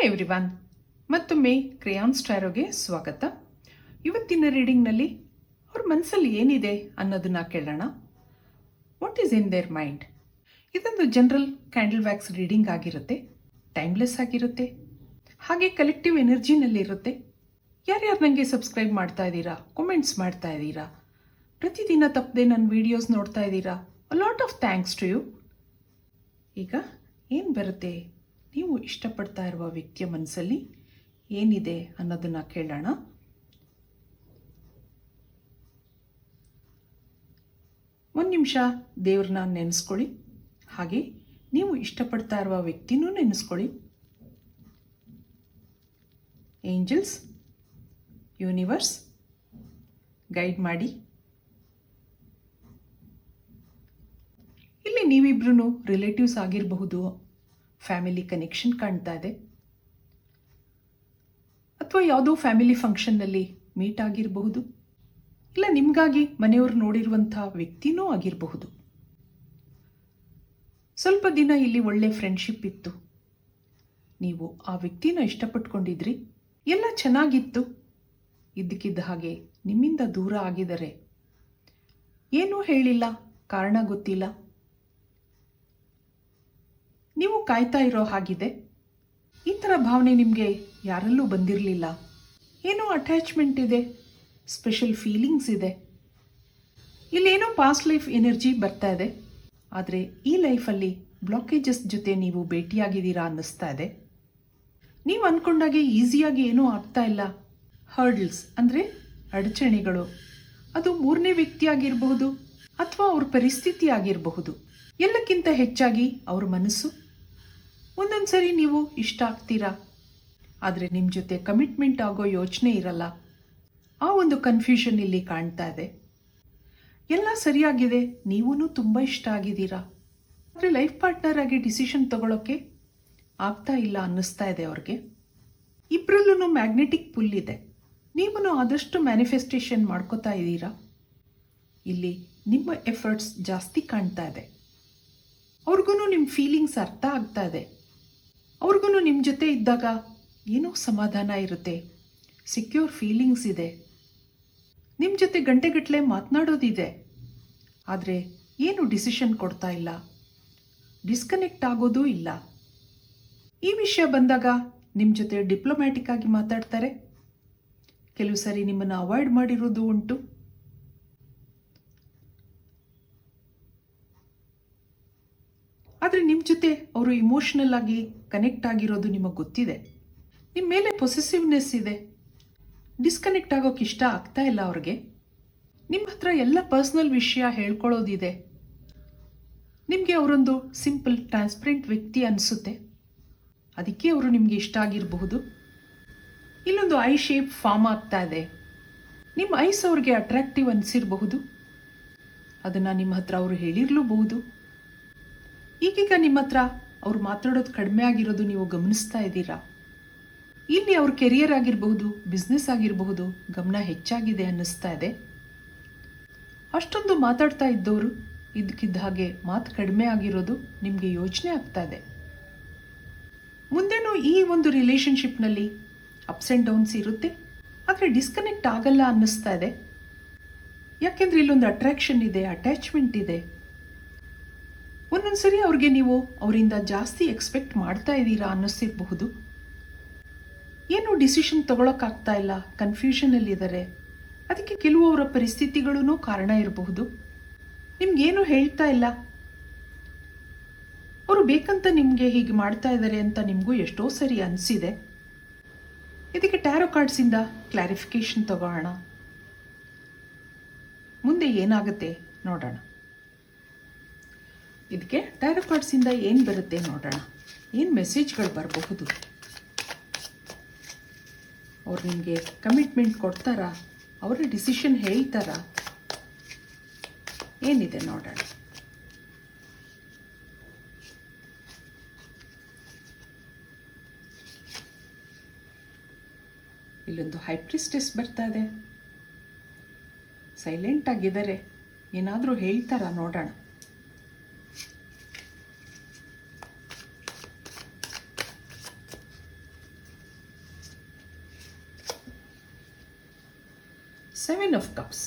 Everyone, ಮತ್ತೊಮ್ಮೆ crayons ಟ್ಯಾರೋಗೆ ಸ್ವಾಗತ. ಇವತ್ತಿನ ರೀಡಿಂಗ್ನಲ್ಲಿ ಅವ್ರ ಮನಸ್ಸಲ್ಲಿ ಏನಿದೆ ಅನ್ನೋದನ್ನ ಕೇಳೋಣ. What is in their mind? ಇದೊಂದು ಜನರಲ್ ಕ್ಯಾಂಡಲ್ ವ್ಯಾಕ್ಸ್ ರೀಡಿಂಗ್ ಆಗಿರುತ್ತೆ, ಟೈಮ್ಲೆಸ್ ಆಗಿರುತ್ತೆ, ಹಾಗೆ ಕಲೆಕ್ಟಿವ್ ಎನರ್ಜಿನಲ್ಲಿ ಇರುತ್ತೆ. ಯಾರ್ಯಾರು ನನಗೆ ಸಬ್ಸ್ಕ್ರೈಬ್ ಮಾಡ್ತಾ ಇದ್ದೀರಾ, ಕಾಮೆಂಟ್ಸ್ ಮಾಡ್ತಾ ಇದ್ದೀರಾ, ಪ್ರತಿದಿನ ತಪ್ಪದೆ ನನ್ನ ವಿಡಿಯೋಸ್ ನೋಡ್ತಾ ಇದ್ದೀರಾ, a lot of thanks to you. ಈಗ ಏನು ಬರುತ್ತೆ, ನೀವು ಇಷ್ಟಪಡ್ತಾ ಇರುವ ವ್ಯಕ್ತಿಯ ಮನಸ್ಸಲ್ಲಿ ಏನಿದೆ ಅನ್ನೋದನ್ನ ಕೇಳೋಣ. ಒಂದು ನಿಮಿಷ ದೇವ್ರನ್ನ ನೆನೆಸ್ಕೊಳ್ಳಿ, ಹಾಗೆ ನೀವು ಇಷ್ಟಪಡ್ತಾ ಇರುವ ವ್ಯಕ್ತಿನೂ ನೆನೆಸ್ಕೊಳ್ಳಿ. ಏಂಜಲ್ಸ್, ಯೂನಿವರ್ಸ್ ಗೈಡ್ ಮಾಡಿ. ಇಲ್ಲಿ ನೀವಿಬ್ರು ರಿಲೇಟಿವ್ಸ್ ಆಗಿರಬಹುದು, ಫ್ಯಾಮಿಲಿ ಕನೆಕ್ಷನ್ ಕಾಣ್ತಾ ಇದೆ, ಅಥವಾ ಯಾವುದೋ ಫ್ಯಾಮಿಲಿ ಫಂಕ್ಷನ್ನಲ್ಲಿ ಮೀಟ್ ಆಗಿರಬಹುದು, ಇಲ್ಲ ನಿಮಗಾಗಿ ಮನೆಯವರು ನೋಡಿರುವಂಥ ವ್ಯಕ್ತಿನೂ ಆಗಿರಬಹುದು. ಸ್ವಲ್ಪ ದಿನ ಇಲ್ಲಿ ಒಳ್ಳೆ ಫ್ರೆಂಡ್ಶಿಪ್ ಇತ್ತು, ನೀವು ಆ ವ್ಯಕ್ತಿನ ಇಷ್ಟಪಟ್ಕೊಂಡಿದ್ರಿ, ಎಲ್ಲ ಚೆನ್ನಾಗಿತ್ತು. ಇದ್ದಕ್ಕಿದ್ದ ಹಾಗೆ ನಿಮ್ಮಿಂದ ದೂರ ಆಗಿದ್ದಾರೆ, ಏನೂ ಹೇಳಿಲ್ಲ, ಕಾರಣ ಗೊತ್ತಿಲ್ಲ. ನೀವು ಕಾಯ್ತಾ ಇರೋ ಹಾಗಿದೆ. ಈ ಥರ ಭಾವನೆ ನಿಮಗೆ ಯಾರಲ್ಲೂ ಬಂದಿರಲಿಲ್ಲ. ಏನೋ ಅಟ್ಯಾಚ್ಮೆಂಟ್ ಇದೆ, ಸ್ಪೆಷಲ್ ಫೀಲಿಂಗ್ಸ್ ಇದೆ. ಇಲ್ಲೇನೋ ಪಾಸ್ಟ್ ಲೈಫ್ ಎನರ್ಜಿ ಬರ್ತಾ ಇದೆ, ಆದರೆ ಈ ಲೈಫಲ್ಲಿ ಬ್ಲಾಕೇಜಸ್ ಜೊತೆ ನೀವು ಭೇಟಿಯಾಗಿದ್ದೀರಾ ಅನ್ನಿಸ್ತಾ ಇದೆ. ನೀವು ಅಂದ್ಕೊಂಡಾಗೆ ಈಸಿಯಾಗಿ ಏನೂ ಆಗ್ತಾ ಇಲ್ಲ. ಹರ್ಡಲ್ಸ್ ಅಂದರೆ ಅಡಚಣೆಗಳು, ಅದು ಮೂರನೇ ವ್ಯಕ್ತಿ ಆಗಿರಬಹುದು ಅಥವಾ ಅವ್ರ ಪರಿಸ್ಥಿತಿ ಆಗಿರಬಹುದು. ಎಲ್ಲಕ್ಕಿಂತ ಹೆಚ್ಚಾಗಿ ಅವ್ರ ಮನಸ್ಸು. ಒಂದೊಂದು ಸರಿ ನೀವು ಇಷ್ಟ ಆಗ್ತೀರಾ, ಆದರೆ ನಿಮ್ಮ ಜೊತೆ ಕಮಿಟ್ಮೆಂಟ್ ಆಗೋ ಯೋಚನೆ ಇರಲ್ಲ. ಆ ಒಂದು ಕನ್ಫ್ಯೂಷನ್ ಇಲ್ಲಿ ಕಾಣ್ತಾ ಇದೆ. ಎಲ್ಲ ಸರಿಯಾಗಿದೆ, ನೀವೂ ತುಂಬ ಇಷ್ಟ ಆಗಿದ್ದೀರಾ, ಆದರೆ ಲೈಫ್ ಪಾರ್ಟ್ನರ್ ಆಗಿ ಡಿಸಿಷನ್ ತಗೊಳ್ಳೋಕ್ಕೆ ಆಗ್ತಾ ಇಲ್ಲ ಅನ್ನಿಸ್ತಾ ಇದೆ ಅವ್ರಿಗೆ. ಇಬ್ಬರಲ್ಲೂ ಮ್ಯಾಗ್ನೆಟಿಕ್ ಪುಲ್ ಇದೆ. ನೀವು ಆದಷ್ಟು ಮ್ಯಾನಿಫೆಸ್ಟೇಷನ್ ಮಾಡ್ಕೋತಾ ಇದ್ದೀರಾ. ಇಲ್ಲಿ ನಿಮ್ಮ ಎಫರ್ಟ್ಸ್ ಜಾಸ್ತಿ ಕಾಣ್ತಾ ಇದೆ. ಅವ್ರಿಗೂ ನಿಮ್ಮ ಫೀಲಿಂಗ್ಸ್ ಅರ್ಥ ಆಗ್ತಾ ಇದೆ. ಅವ್ರಿಗೂ ನಿಮ್ಮ ಜೊತೆ ಇದ್ದಾಗ ಏನೋ ಸಮಾಧಾನ ಇರುತ್ತೆ, ಸಿಕ್ಯೂರ್ ಫೀಲಿಂಗ್ಸ್ ಇದೆ. ನಿಮ್ಮ ಜೊತೆ ಗಂಟೆಗಟ್ಟಲೆ ಮಾತನಾಡೋದಿದೆ, ಆದರೆ ಏನು ಡಿಸಿಷನ್ ಕೊಡ್ತಾ ಇಲ್ಲ, ಡಿಸ್ಕನೆಕ್ಟ್ ಆಗೋದೂ ಇಲ್ಲ. ಈ ವಿಷಯ ಬಂದಾಗ ನಿಮ್ಮ ಜೊತೆ ಡಿಪ್ಲೊಮ್ಯಾಟಿಕ್ ಆಗಿ ಮಾತಾಡ್ತಾರೆ, ಕೆಲವು ಸರಿ ನಿಮ್ಮನ್ನು ಅವಾಯ್ಡ್ ಮಾಡಿರೋದು ಉಂಟು. ಆದರೆ ನಿಮ್ಮ ಜೊತೆ ಅವರು ಇಮೋಷನಲ್ ಆಗಿ ಕನೆಕ್ಟ್ ಆಗಿರೋದು ನಿಮಗೆ ಗೊತ್ತಿದೆ. ನಿಮ್ಮ ಮೇಲೆ ಪೊಸೆಸಿವ್ನೆಸ್ ಇದೆ. ಡಿಸ್ಕನೆಕ್ಟ್ ಆಗೋಕೆ ಇಷ್ಟ ಆಗ್ತಾ ಇಲ್ಲ ಅವ್ರಿಗೆ. ನಿಮ್ಮ ಹತ್ರ ಎಲ್ಲ ಪರ್ಸ್ನಲ್ ವಿಷಯ ಹೇಳ್ಕೊಳ್ಳೋದಿದೆ. ನಿಮಗೆ ಅವರೊಂದು ಸಿಂಪಲ್ ಟ್ರಾನ್ಸ್ಪರೆಂಟ್ ವ್ಯಕ್ತಿ ಅನಿಸುತ್ತೆ, ಅದಕ್ಕೆ ಅವರು ನಿಮಗೆ ಇಷ್ಟ ಆಗಿರಬಹುದು. ಇಲ್ಲೊಂದು ಐ ಶೇಪ್ ಫಾರ್ಮ್ ಆಗ್ತಾ ಇದೆ. ನಿಮ್ಮ ಐಸ್ ಅವ್ರಿಗೆ ಅಟ್ರಾಕ್ಟಿವ್ ಅನಿಸಿರಬಹುದು, ಅದನ್ನು ನಿಮ್ಮ ಹತ್ರ ಅವರು ಹೇಳಿರಲೂಬಹುದು. ಈಗೀಗ ನಿಮ್ಮ ಹತ್ರ ಅವ್ರು ಮಾತಾಡೋದು ಕಡಿಮೆ ಆಗಿರೋದು ನೀವು ಗಮನಿಸ್ತಾ ಇದ್ದೀರಾ. ಇಲ್ಲಿ ಅವ್ರ ಕೆರಿಯರ್ ಆಗಿರಬಹುದು, ಬಿಸ್ನೆಸ್ ಆಗಿರಬಹುದು, ಗಮನ ಹೆಚ್ಚಾಗಿದೆ ಅನ್ನಿಸ್ತಾ ಇದೆ. ಅಷ್ಟೊಂದು ಮಾತಾಡ್ತಾ ಇದ್ದವರು ಇದಕ್ಕಿದ್ದ ಹಾಗೆ ಮಾತು ಕಡಿಮೆ ಆಗಿರೋದು ನಿಮಗೆ ಯೋಚನೆ ಆಗ್ತಾ ಇದೆ. ಮುಂದೇನೂ ಈ ಒಂದು ರಿಲೇಷನ್ಶಿಪ್ನಲ್ಲಿ ಅಪ್ಸ್ ಆ್ಯಂಡ್ ಡೌನ್ಸ್ ಇರುತ್ತೆ, ಆದರೆ ಡಿಸ್ಕನೆಕ್ಟ್ ಆಗಲ್ಲ ಅನ್ನಿಸ್ತಾ ಇದೆ. ಯಾಕೆಂದರೆ ಇಲ್ಲೊಂದು ಅಟ್ರಾಕ್ಷನ್ ಇದೆ, ಅಟ್ಯಾಚ್ಮೆಂಟ್ ಇದೆ. ಒಂದೊಂದ್ಸರಿ ಅವ್ರಿಗೆ ನೀವು ಅವರಿಂದ ಜಾಸ್ತಿ ಎಕ್ಸ್ಪೆಕ್ಟ್ ಮಾಡ್ತಾ ಇದ್ದೀರಾ ಅನ್ನಿಸ್ತಿರಬಹುದು. ಏನು ಡಿಸಿಷನ್ ತಗೊಳಕ್ಕಾಗ್ತಾ ಇಲ್ಲ, ಕನ್ಫ್ಯೂಷನಲ್ಲಿದ್ದಾರೆ. ಅದಕ್ಕೆ ಕೆಲವು ಅವರ ಪರಿಸ್ಥಿತಿಗಳೂ ಕಾರಣ ಇರಬಹುದು. ನಿಮ್ಗೇನು ಹೇಳ್ತಾ ಇಲ್ಲ, ಅವರು ಬೇಕಂತ ನಿಮಗೆ ಹೀಗೆ ಮಾಡ್ತಾ ಇದ್ದಾರೆ ಅಂತ ನಿಮಗೂ ಎಷ್ಟೋ ಸರಿ ಅನಿಸಿದೆ. ಇದಕ್ಕೆ ಟ್ಯಾರೋ ಕಾರ್ಡ್ಸಿಂದ ಕ್ಲಾರಿಫಿಕೇಶನ್ ತಗೋಣ. ಮುಂದೆ ಏನಾಗುತ್ತೆ ನೋಡೋಣ. ಇದಕ್ಕೆ ಟ್ಯಾರೋ ಕಾರ್ಡ್ಸಿಂದ ಏನು ಬರುತ್ತೆ ನೋಡೋಣ, ಏನು ಮೆಸೇಜ್ಗಳು ಬರಬಹುದು. ಅವ್ರು ನಿಮಗೆ ಕಮಿಟ್ಮೆಂಟ್ ಕೊಡ್ತಾರಾ, ಅವರ ಡಿಸಿಷನ್ ಹೇಳ್ತಾರಾ, ಏನಿದೆ ನೋಡೋಣ. ಇಲ್ಲೊಂದು ಹೈ ಪ್ರಿಸ್ಟೆಸ್ ಬರ್ತಾ ಇದೆ. ಸೈಲೆಂಟ್ ಆಗಿದ್ದಾರೆ, ಏನಾದರೂ ಹೇಳ್ತಾರಾ ನೋಡೋಣ. 7 ಆಫ್ ಕಪ್ಸ್,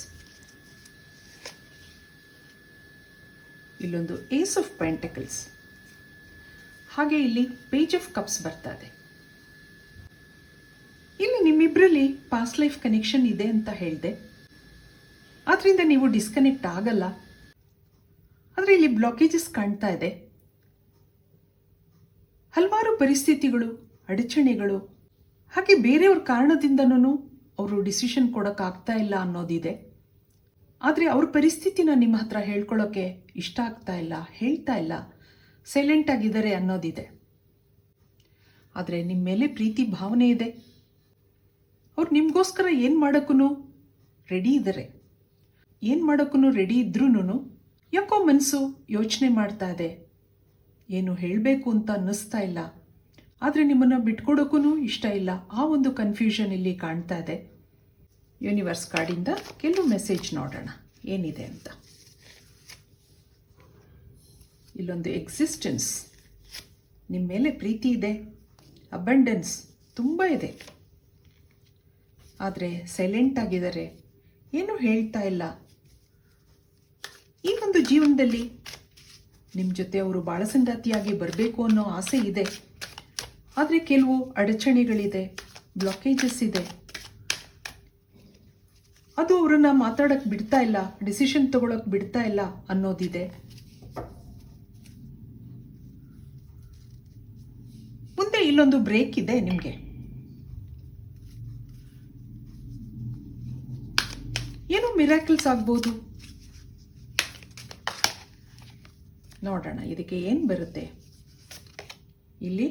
ಇಲ್ಲೊಂದು ಏಸ್ ಆಫ್ ಪೆಂಟಕಲ್ಸ್, ಹಾಗೆ ಇಲ್ಲಿ ಪೇಜ್ ಆಫ್ ಕಪ್ಸ್ ಬರ್ತಾ ಇದೆ. ಇಲ್ಲಿ ನಿಮ್ಮಿಬ್ಬರಲ್ಲಿ ಪಾಸ್ಟ್ ಲೈಫ್ ಕನೆಕ್ಷನ್ ಇದೆ ಅಂತ ಹೇಳಿದೆ, ಆದ್ರಿಂದ ನೀವು ಡಿಸ್ಕನೆಕ್ಟ್ ಆಗಲ್ಲ. ಆದರೆ ಇಲ್ಲಿ ಬ್ಲಾಕೇಜಸ್ ಕಾಣ್ತಾ ಇದೆ. ಹಲವಾರು ಪರಿಸ್ಥಿತಿಗಳು, ಅಡಚಣೆಗಳು, ಹಾಗೆ ಬೇರೆಯವ್ರ ಕಾರಣದಿಂದನೂ ಅವರು ಡಿಸಿಷನ್ ಕೊಡೋಕ್ಕಾಗ್ತಾ ಇಲ್ಲ ಅನ್ನೋದಿದೆ. ಆದರೆ ಅವ್ರ ಪರಿಸ್ಥಿತಿನ ನಿಮ್ಮ ಹತ್ರ ಹೇಳ್ಕೊಳ್ಳೋಕ್ಕೆ ಇಷ್ಟ ಆಗ್ತಾ ಇಲ್ಲ, ಹೇಳ್ತಾ ಇಲ್ಲ, ಸೈಲೆಂಟ್ ಆಗಿದ್ದಾರೆ ಅನ್ನೋದಿದೆ. ಆದರೆ ನಿಮ್ಮ ಮೇಲೆ ಪ್ರೀತಿ ಭಾವನೆ ಇದೆ. ಅವ್ರು ನಿಮಗೋಸ್ಕರ ಏನು ಮಾಡೋಕ್ಕೂ ರೆಡಿ ಇದ್ದಾರೆ. ಏನು ಮಾಡೋಕ್ಕೂ ರೆಡಿ ಇದ್ರೂ ಯಾಕೋ ಮನಸ್ಸು ಯೋಚನೆ ಮಾಡ್ತಾ ಇದೆ, ಏನು ಹೇಳಬೇಕು ಅಂತ ಅನ್ನಿಸ್ತಾ ಇಲ್ಲ, ಆದರೆ ನಿಮ್ಮನ್ನು ಬಿಟ್ಕೊಡೋಕ್ಕೂ ಇಷ್ಟ ಇಲ್ಲ. ಆ ಒಂದು ಕನ್ಫ್ಯೂಷನ್ ಇಲ್ಲಿ ಕಾಣ್ತಾ ಇದೆ. ಯೂನಿವರ್ಸ್ ಕಾರ್ಡಿಂದ ಕೆಲವು ಮೆಸೇಜ್ ನೋಡೋಣ ಏನಿದೆ ಅಂತ. ಇಲ್ಲೊಂದು ಎಕ್ಸಿಸ್ಟೆನ್ಸ್, ನಿಮ್ಮ ಮೇಲೆ ಪ್ರೀತಿ ಇದೆ, ಅಬಂಡೆನ್ಸ್ ತುಂಬ ಇದೆ, ಆದರೆ ಸೈಲೆಂಟ್ ಆಗಿದ್ದಾರೆ, ಏನೂ ಹೇಳ್ತಾ ಇಲ್ಲ. ಈ ಒಂದು ಜೀವನದಲ್ಲಿ ನಿಮ್ಮ ಜೊತೆ ಅವರು ಬಾಳ ಸಂಗಾತಿಯಾಗಿ ಬರಬೇಕು ಅನ್ನೋ ಆಸೆ ಇದೆ, ಆದರೆ ಕೆಲವು ಅಡಚಣೆಗಳಿದೆ, ಬ್ಲಾಕೇಜಸ್ ಇದೆ. ಅದು ಅವರನ್ನ ಮಾತಾಡೋಕ್ಕೆ ಬಿಡ್ತಾ ಇಲ್ಲ, ಡಿಸಿಷನ್ ತಗೊಳಕ್ಕೆ ಬಿಡ್ತಾ ಇಲ್ಲ ಅನ್ನೋದಿದೆ. ಮುಂದೆ ಇಲ್ಲೊಂದು ಬ್ರೇಕ್ ಇದೆ ನಿಮಗೆ. ಏನೋ ಮಿರಾಕಲ್ಸ್ ಆಗ್ಬೋದು. ನೋಡೋಣ ಇದಕ್ಕೆ ಏನು ಬರುತ್ತೆ. ಇಲ್ಲಿ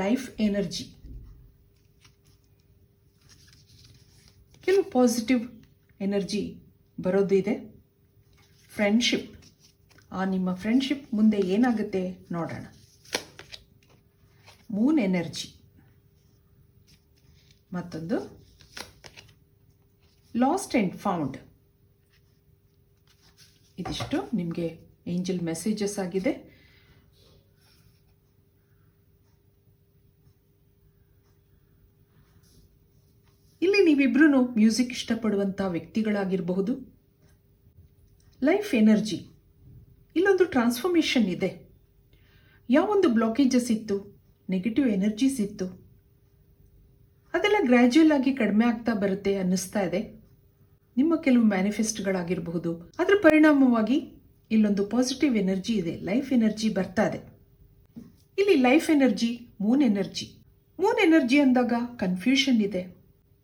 ಲೈಫ್ ಎನರ್ಜಿ, ಕೆಲವು ಪಾಸಿಟಿವ್ ಎನರ್ಜಿ ಬರೋದಿದೆ. ಫ್ರೆಂಡ್ಶಿಪ್, ಆ ನಿಮ್ಮ ಫ್ರೆಂಡ್ಶಿಪ್ ಮುಂದೆ ಏನಾಗುತ್ತೆ ನೋಡೋಣ. ಮೂನ್ ಎನರ್ಜಿ, ಮತ್ತೊಂದು ಲಾಸ್ಟ್ ಆ್ಯಂಡ್ ಫೌಂಡ್. ಇದಿಷ್ಟು ನಿಮಗೆ ಏಂಜಲ್ ಮೆಸೇಜಸ್ ಆಗಿದೆ. ಇಲ್ಲಿ ನೀವಿಬ್ರು ಮ್ಯೂಸಿಕ್ ಇಷ್ಟಪಡುವಂಥ ವ್ಯಕ್ತಿಗಳಾಗಿರಬಹುದು. ಲೈಫ್ ಎನರ್ಜಿ, ಇಲ್ಲೊಂದು ಟ್ರಾನ್ಸ್ಫಾರ್ಮೇಷನ್ ಇದೆ. ಯಾವೊಂದು ಬ್ಲಾಕೇಜಸ್ ಇತ್ತು, ನೆಗೆಟಿವ್ ಎನರ್ಜೀಸ್ ಇತ್ತು, ಅದೆಲ್ಲ ಗ್ರ್ಯಾಜುಯಲ್ ಆಗಿ ಕಡಿಮೆ ಆಗ್ತಾ ಬರುತ್ತೆ ಅನ್ನಿಸ್ತಾ ಇದೆ. ನಿಮ್ಮ ಕೆಲವು ಮ್ಯಾನಿಫೆಸ್ಟ್ಗಳಾಗಿರಬಹುದು. ಅದರ ಪರಿಣಾಮವಾಗಿ ಇಲ್ಲೊಂದು ಪಾಸಿಟಿವ್ ಎನರ್ಜಿ ಇದೆ, ಲೈಫ್ ಎನರ್ಜಿ ಬರ್ತಾ ಇದೆ. ಇಲ್ಲಿ life energy, Moon energy. Moon energy ಅಂದಾಗ ಕನ್ಫ್ಯೂಷನ್ ಇದೆ,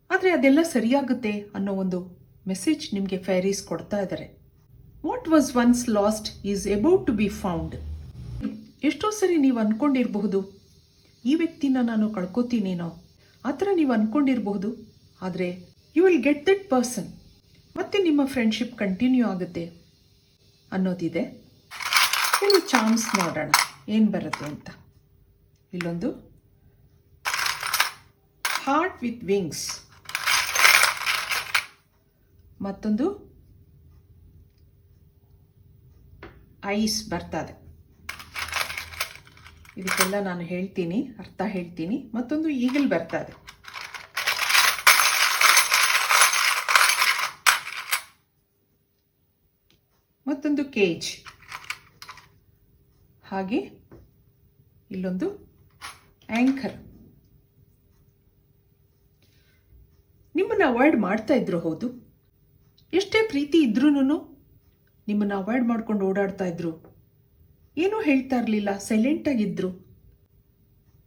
ಆದರೆ ಅದೆಲ್ಲ ಸರಿಯಾಗುತ್ತೆ ಅನ್ನೋ ಒಂದು ಮೆಸೇಜ್ ನಿಮಗೆ ಫೈರೀಸ್ ಕೊಡ್ತಾ ಇದ್ದಾರೆ. What was once lost is about to be found. ಎಷ್ಟೋ ಸರಿ ನೀವು ಅಂದ್ಕೊಂಡಿರಬಹುದು, ಈ ವ್ಯಕ್ತಿನ ನಾನು ಕಳ್ಕೊತೀನೇನೋ, ಆ ಥರ ನೀವು ಅಂದ್ಕೊಂಡಿರಬಹುದು. ಆದರೆ you will get that person, ಮತ್ತೆ ನಿಮ್ಮ ಫ್ರೆಂಡ್ಶಿಪ್ ಕಂಟಿನ್ಯೂ ಆಗುತ್ತೆ ಅನ್ನೋದಿದೆ. ಕೆಲವು ಚಾನ್ಸ್ ನೋಡೋಣ ಏನು ಬರುತ್ತೆ ಅಂತ. ಇಲ್ಲೊಂದು ಹಾರ್ಟ್ ವಿತ್ ವಿಂಗ್ಸ್, ಮತ್ತೊಂದು ಐಸ್ ಬರ್ತದೆ. ಇದಕ್ಕೆಲ್ಲ ನಾನು ಹೇಳ್ತೀನಿ, ಅರ್ಥ ಹೇಳ್ತೀನಿ. ಮತ್ತೊಂದು ಈಗಲ್ ಬರ್ತದೆ. ಮತ್ತೊಂದು ಕೇಜ್, ಹಾಗೆ ಇಲ್ಲೊಂದು ಆಂಕರ್. ನಿಮ್ಮನ್ನು ಅವಾಯ್ಡ್ ಮಾಡ್ತಾ ಇದ್ರು, ಹೌದು. ಎಷ್ಟೇ ಪ್ರೀತಿ ಇದ್ರೂ ನಿಮ್ಮನ್ನು ಅವಾಯ್ಡ್ ಮಾಡ್ಕೊಂಡು ಓಡಾಡ್ತಾ ಇದ್ರು, ಏನೂ ಹೇಳ್ತಾ ಇರಲಿಲ್ಲ, ಸೈಲೆಂಟ್ ಆಗಿದ್ರು.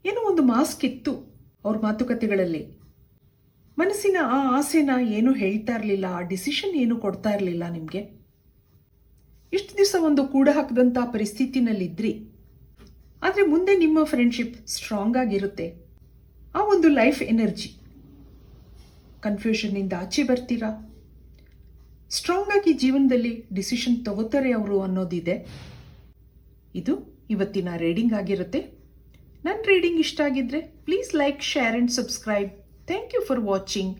ಏನೋ ಒಂದು ಮಾಸ್ಕ್ ಇತ್ತು ಅವ್ರ ಮಾತುಕತೆಗಳಲ್ಲಿ. ಮನಸ್ಸಿನ ಆ ಆಸೆನ ಏನೂ ಹೇಳ್ತಾ ಇರಲಿಲ್ಲ, ಆ ಡಿಸಿಷನ್ ಏನೂ ಕೊಡ್ತಾ ಇರಲಿಲ್ಲ ನಿಮಗೆ. ಇಷ್ಟು ದಿವಸ ಒಂದು ಕೂಡ ಹಾಕದಂಥ ಪರಿಸ್ಥಿತಿನಲ್ಲಿದ್ರಿ, ಆದರೆ ಮುಂದೆ ನಿಮ್ಮ ಫ್ರೆಂಡ್ಶಿಪ್ ಸ್ಟ್ರಾಂಗ್ ಆಗಿರುತ್ತೆ. ಆ ಒಂದು ಲೈಫ್ ಎನರ್ಜಿ, ಕನ್ಫ್ಯೂಷನ್ನಿಂದ ಆಚೆ ಬರ್ತೀರಾ, ಸ್ಟ್ರಾಂಗ್ ಆಗಿ ಜೀವನದಲ್ಲಿ ಡಿಸಿಷನ್ ತಗೋತಾರೆ ಅವರು ಅನ್ನೋದಿದೆ. ಇದು ಇವತ್ತಿನ ರೀಡಿಂಗ್ ಆಗಿರುತ್ತೆ. ನನ್ನ ರೀಡಿಂಗ್ ಇಷ್ಟ ಆಗಿದ್ರೆ please like, share and subscribe. Thank you for watching.